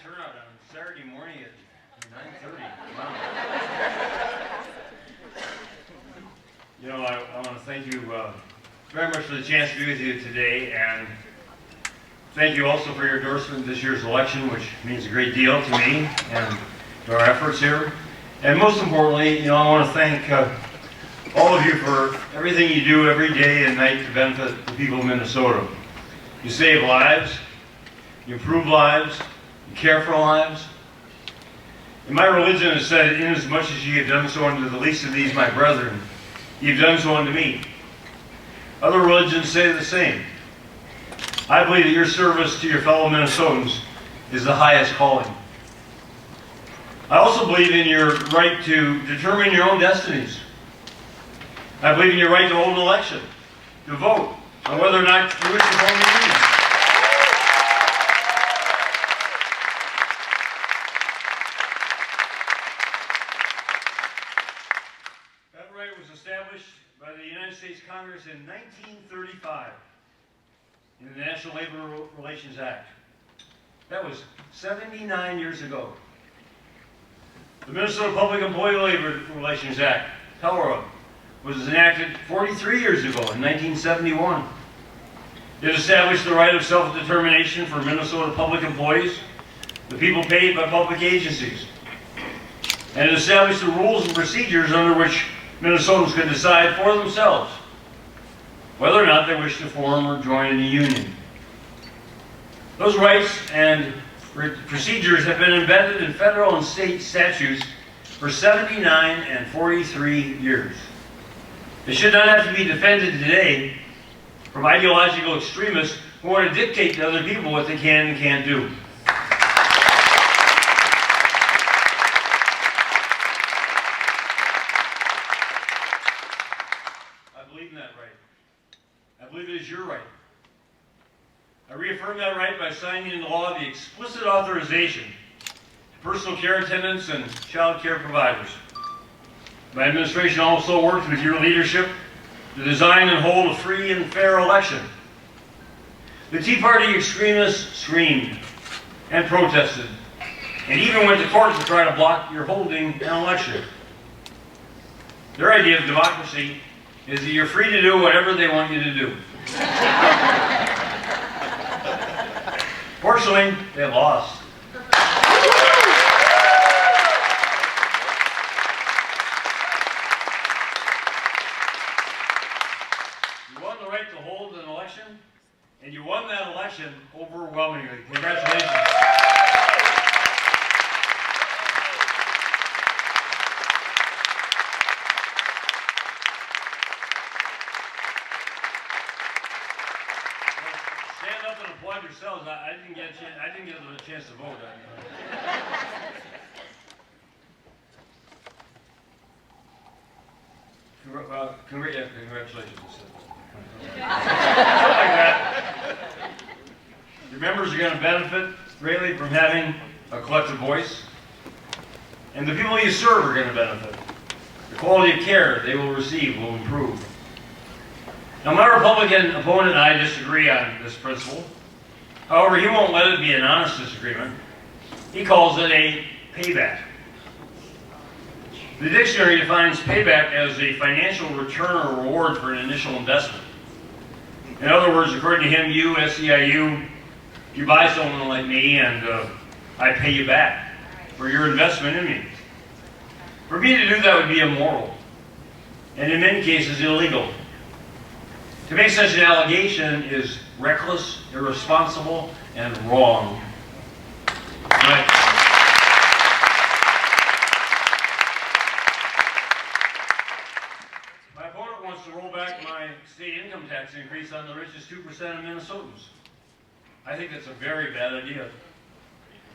turnout on Saturday morning at 9:30. Wow. You know, I want to thank you very much for the chance to be with you today, and thank you also for your endorsement in this year's election, which means a great deal to me and to our efforts here. And most importantly, you know, I want to thank all of you for everything you do every day and night to benefit the people of Minnesota. You save lives, you improve lives, you care for lives. And my religion has said, inasmuch as ye have done so unto the least of these my brethren, you've done so unto me. Other religions say the same. I believe that your service to your fellow Minnesotans is the highest calling. I also believe in your right to determine your own destinies. I believe in your right to hold an election, to vote on whether or not you wish to form a union. That right was established by the United States Congress in 1935 in the National Labor Relations Act. That was 79 years ago. The Minnesota Public Employee Labor Relations Act, PELRA, was enacted 43 years ago in 1971. It established the right of self-determination for Minnesota public employees, the people paid by public agencies. And it established the rules and procedures under which Minnesotans could decide for themselves whether or not they wish to form or join in a union. Those rights and procedures have been embedded in federal and state statutes for 79 and 43 years. They should not have to be defended today from ideological extremists who want to dictate to other people what they can and can't do. I believe in that right. I believe it is your right. I reaffirm that right by signing into law the explicit authorization to personal care attendants and child care providers. My administration also worked with your leadership to design and hold a free and fair election. The Tea Party extremists screamed and protested and even went to court to try to block your holding an election. Their idea of democracy is that you're free to do whatever they want you to do. Fortunately, they lost. You won the right to hold an election, and you won that election overwhelmingly. Congratulations. Stand up and applaud yourselves. I didn't get a chance to vote. Congratulations. Like that. Your members are going to benefit greatly from having a collective voice, and the people you serve are going to benefit. The quality of care they will receive will improve. Now, my Republican opponent and I disagree on this principle. However, he won't let it be an honest disagreement. He calls it a payback. The dictionary defines payback as a financial return or reward for an initial investment. In other words, according to him, you, SEIU, you buy someone like me and I pay you back for your investment in me. For me to do that would be immoral, and in many cases illegal. To make such an allegation is reckless, irresponsible, and wrong. My opponent wants to roll back my state income tax increase on the richest 2% of Minnesotans. I think that's a very bad idea.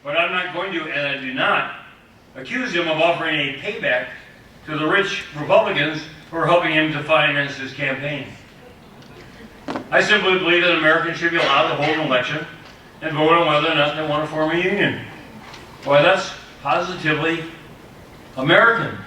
But I'm not going to, and I do not, accuse him of offering a payback to the rich Republicans who are helping him to finance his campaign. I simply believe that Americans should be allowed to hold an election and vote on whether or not they want to form a union. Why, that's positively American.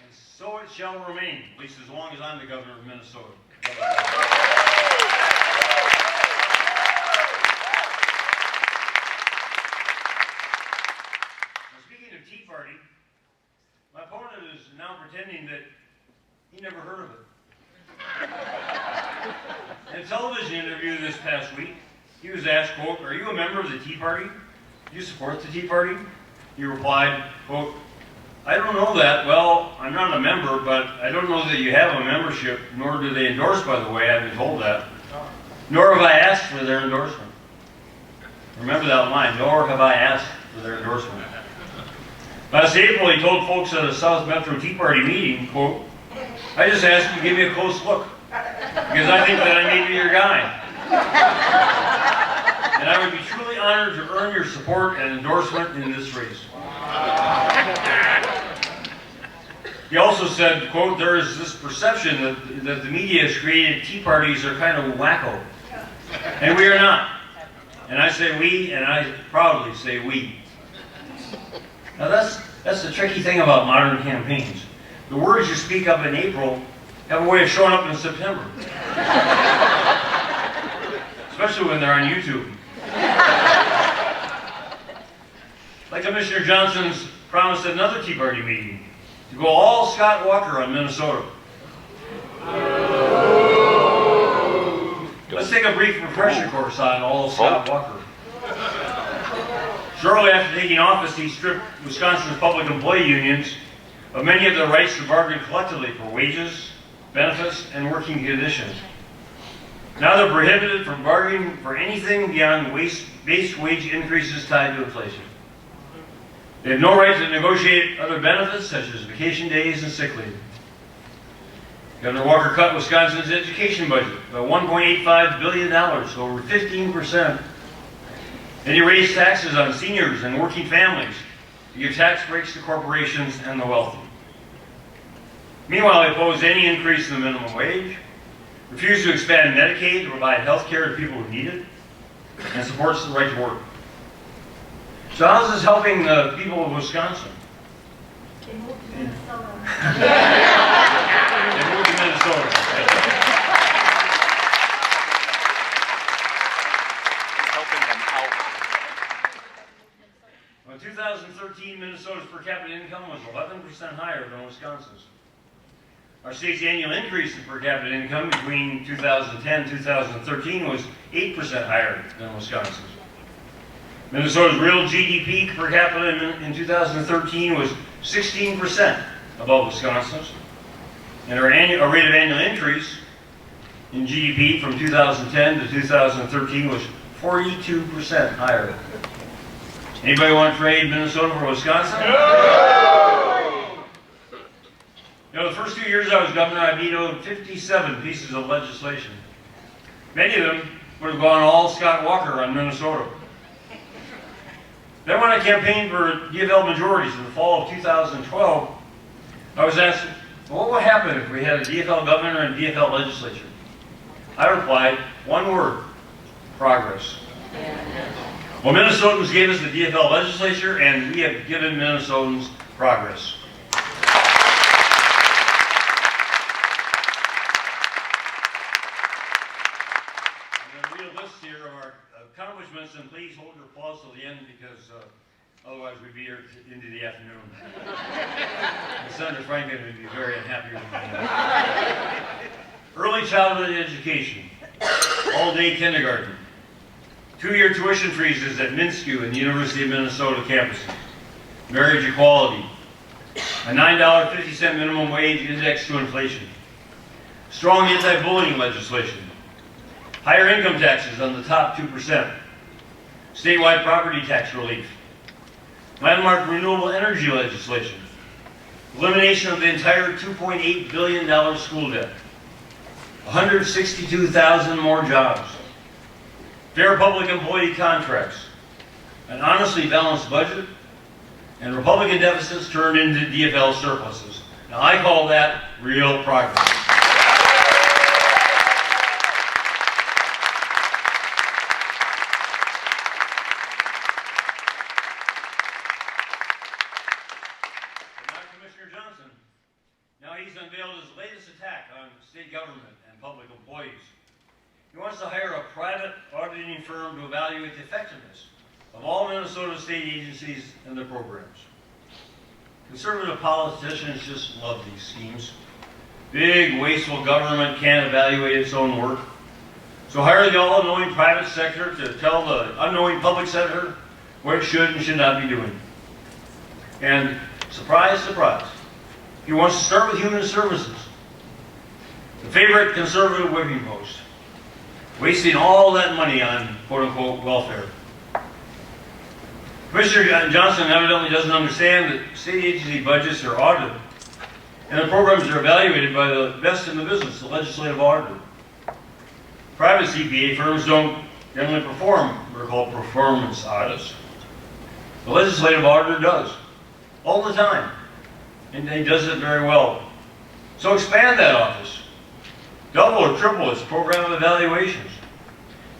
And so it shall remain, at least as long as I'm the governor of Minnesota. Now, speaking of Tea Party, my opponent is now pretending that he never heard of it. In a television interview this past week, he was asked, quote, "Are you a member of the Tea Party? Do you support the Tea Party?" He replied, quote, "I don't know that. Well, I'm not a member, but I don't know that you have a membership, nor do they endorse, by the way. I've been told that. Nor have I asked for their endorsement." Remember that line, nor have I asked for their endorsement. Last April, he told folks at a South Metro Tea Party meeting, quote, "I just asked you to give me a close look, because I think that I may be your guy. And I would be truly honored to earn your support and endorsement in this race." He also said, quote, "There is this perception that the media has created Tea Parties are kind of wacko. And we are not. And I say we, and I proudly say we." Now that's the tricky thing about modern campaigns. The words you speak up in April have a way of showing up in September. Especially when they're on YouTube. Like Commissioner Johnson's promised at another Tea Party meeting, to go all Scott Walker on Minnesota. Let's take a brief refresher course on all Scott Walker. Shortly after taking office, he stripped Wisconsin's public employee unions of many of their rights to bargain collectively for wages, benefits, and working conditions. Now they're prohibited from bargaining for anything beyond base wage increases tied to inflation. They have no right to negotiate other benefits such as vacation days and sick leave. Governor Walker cut Wisconsin's education budget by $1.85 billion, so over 15%. And he raised taxes on seniors and working families to give tax breaks to corporations and the wealthy. Meanwhile, he opposed any increase in the minimum wage, refused to expand Medicaid to provide health care to people who need it, and supports the right to work. So how's this helping the people of Wisconsin? They moved to Minnesota. They moved to Minnesota. Helping them out. Well, in 2013, Minnesota's per capita income was 11% higher than Wisconsin's. Our state's annual increase in per capita income between 2010 and 2013 was 8% higher than Wisconsin's. Minnesota's real GDP per capita in 2013 was 16% above Wisconsin's. And our rate of annual increase in GDP from 2010 to 2013 was 42% higher. Anybody want to trade Minnesota for Wisconsin? No! You know, the first 2 years I was governor, I vetoed 57 pieces of legislation. Many of them would have gone all Scott Walker on Minnesota. Then when I campaigned for DFL majorities in the fall of 2012, I was asked, well, what would happen if we had a DFL governor and DFL legislature? I replied, one word, progress. Well, Minnesotans gave us the DFL legislature, and we have given Minnesotans progress. I'm going to read a list here of our accomplishments, and please hold your applause till the end because otherwise we'd be here into the afternoon. Senator Franklin would be very unhappy with me. Early childhood education, all-day kindergarten, 2-year tuition freezes at Minskew and the University of Minnesota campuses, marriage equality, a $9.50 minimum wage indexed to inflation, strong anti-bullying legislation, higher income taxes on the top 2%, statewide property tax relief, landmark renewable energy legislation, elimination of the entire $2.8 billion school debt, 162,000 more jobs, fair public employee contracts, an honestly balanced budget, and Republican deficits turned into DFL surpluses. Now I call that real progress. Now Commissioner Johnson, now he's unveiled his latest state government and public employees. He wants to hire a private auditing firm to evaluate the effectiveness of all Minnesota state agencies and their programs. Conservative politicians just love these schemes. Big, wasteful government can't evaluate its own work. So hire the all-knowing private sector to tell the unknowing public sector what it should and should not be doing. And surprise, surprise, he wants to start with human services, the favorite conservative whipping post, wasting all that money on quote-unquote welfare. Commissioner Johnson evidently doesn't understand that state agency budgets are audited and the programs are evaluated by the best in the business, the legislative auditor. Private CPA firms don't generally perform what are called performance audits. The legislative auditor does, all the time, and he does it very well. So expand that office. Double or triple its program evaluations.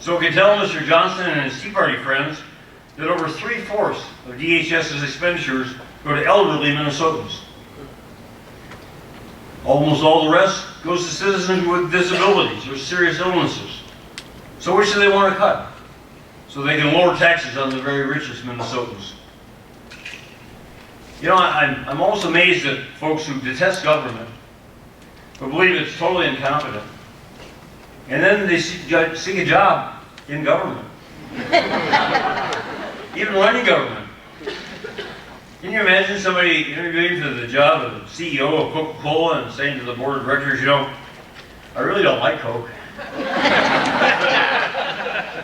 So it can tell Mr. Johnson and his Tea Party friends that over 3/4 of DHS's expenditures go to elderly Minnesotans. Almost all the rest goes to citizens with disabilities or serious illnesses. So which do they want to cut? So they can lower taxes on the very richest Minnesotans. You know, I'm almost amazed at folks who detest government, who believe it's totally incompetent, and then they seek a job in government. Even running government. Can you imagine somebody interviewing for the job of CEO of Coca-Cola and saying to the board of directors, you know, I really don't like Coke.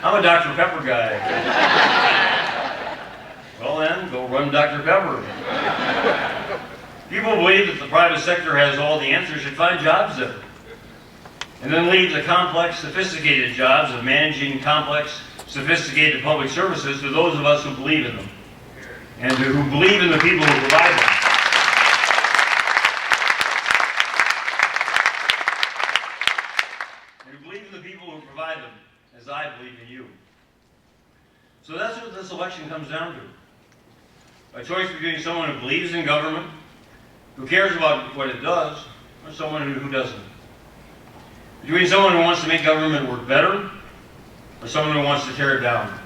I'm a Dr. Pepper guy. Well then, go run Dr. Pepper. People believe that the private sector has all the answers should find jobs there. And then leave the complex, sophisticated jobs of managing complex, sophisticated public services to those of us who believe in them. And who believe in the people who provide them. And who believe in the people who provide them, as I believe in you. So that's what this election comes down to. A choice between someone who believes in government, who cares about what it does, or someone who doesn't. Between someone who wants to make government work better, or someone who wants to tear it down.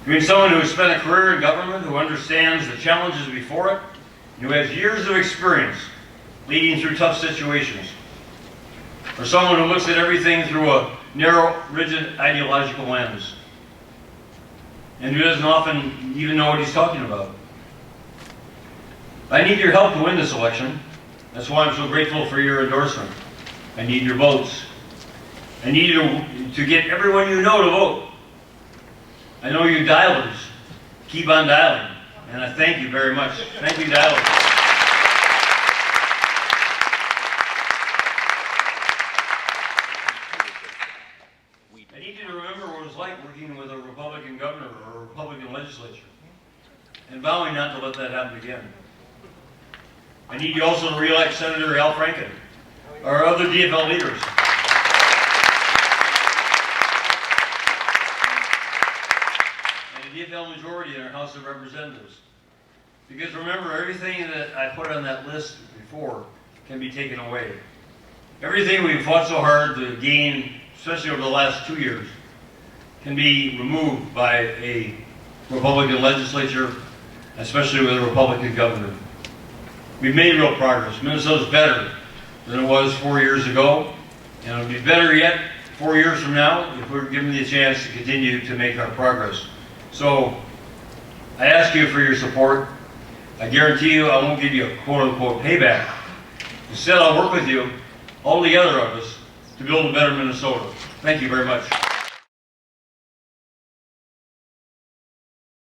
Between someone who has spent a career in government, who understands the challenges before it, and who has years of experience leading through tough situations. Or someone who looks at everything through a narrow, rigid, ideological lens. And who doesn't often even know what he's talking about. I need your help to win this election. That's why I'm so grateful for your endorsement. I need your votes. I need you to get everyone you know to vote. I know you dialers. Keep on dialing. And I thank you very much. Thank you, dialers. I need you to remember what it was like working with a Republican governor or a Republican legislature. And vowing not to let that happen again. I need you also to re-elect Senator Al Franken, or other DFL leaders. DFL majority in our House of Representatives. Because remember, everything that I put on that list before can be taken away. Everything we've fought so hard to gain, especially over the last 2 years, can be removed by a Republican legislature, especially with a Republican governor. We've made real progress. Minnesota's better than it was 4 years ago, and it'll be better yet 4 years from now if we're given the chance to continue to make our progress. So, I ask you for your support. I guarantee you I won't give you a quote-unquote payback. Instead, I'll work with you, all the other of us, to build a better Minnesota. Thank you very much.